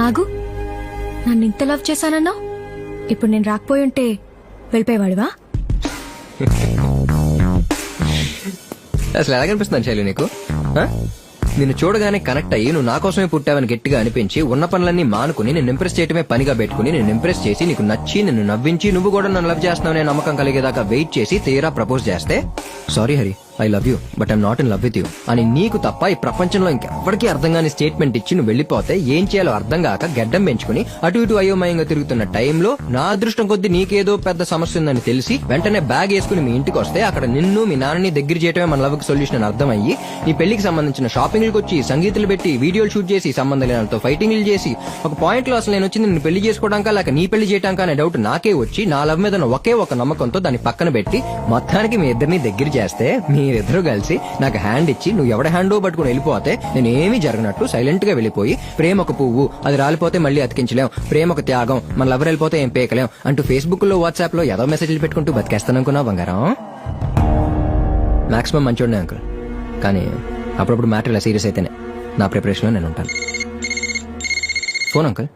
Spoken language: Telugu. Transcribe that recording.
ఆగు, నన్ను ఇంత లవ్ చేశానన్నావు, ఇప్పుడు నేను రాకపోయి ఉంటే వెళ్ళిపోయేవాడివా? అసలు ఎలాగనిపిస్తున్నాను శైలు నీకు? ఆ? నిన్ను చూడగానే కనెక్ట్ అయ్యి నువ్వు నా కోసమే పుట్టావని గట్టిగా అనిపించి ఉన్న పనులన్నీ మానుకుని నేను ఇంప్రెస్ చేయడమే పనిగా పెట్టుకుని నేను ఇంప్రెస్ చేసి నీకు నచ్చి నిన్ను నవ్వించి నువ్వు కూడా నన్ను లవ్ చేస్తున్నావు నమ్మకం కలిగేదాకా వెయిట్ చేసి తీరా ప్రపోజ్ చేస్తే sorry Hari, I love you but I'm not in love with you అని నీకు తప్ప ఈ ప్రపంచంలో ఇంకెవ్వరికీ అర్థం కాని స్టేట్మెంట్ ఇచ్చి నువ్వు వెళ్ళిపోతే ఏం చేయాలో అర్థం కాక గడ్డం పెంచుకుని అటు ఇటు అయోమయంగా తిరుగుతున్న టైంలో నా అదృష్టం కొద్దీ నీకేదో పెద్ద సమస్య ఉందని తెలిసి వెంటనే బ్యాగ్ వేసుకుని మీ ఇంటికి వస్తే అక్కడ నిన్ను మీ నాన్నని దగ్గర చేయడమే మన లవ్ కి సొల్యూషన్ అని అర్థమయ్యి నీ పెళ్లికి సంబంధించిన షాపింగ్లకు వచ్చి సంగీతాలు పెట్టి వీడియోలు షూట్ చేసి సంబంధం లేనంతో ఫైటింగ్లు చేసి ఒక పాయింట్ లో అసలు నేను వచ్చి నిన్ను పెళ్లి చేసుకోవడానికా లేక నీ పెళ్లి చేయడానికి అనే డౌట్ నాకే వచ్చి నా లవ్ మీద ఒకే ఒక నమ్మకంతో దాన్ని పక్కన పెట్టి మొత్తానికి మీ ఇద్దరిని దగ్గర చేస్తే మీరిద్దరూ కలిసి నాకు హ్యాండ్ ఇచ్చి నువ్వు ఎవడ హ్యాండో పట్టుకుని వెళ్ళిపోతే నేను ఏమీ జరగనట్టు సైలెంట్ గా వెళ్ళిపోయి ప్రేమ ఒక పువ్వు అది రాలిపోతే మళ్ళీ అతికించలేం, ప్రేమ ఒక త్యాగం మన లవర్ వెళ్ళిపోతే ఏం పేకలేం అంటూ ఫేస్బుక్ లో వాట్సాప్ లో ఏదో మెసేజ్లు పెట్టుకుంటూ బతికేస్తాననుకున్నావు బంగారం. మాక్సిమం మంచోడ్నే అంకుల్, కానీ అప్పుడప్పుడు మ్యాటర్ ఇలా సీరియస్ అయితేనే నా ప్రిపరేషన్ లో నేను ఉంటాను. Phone uncle.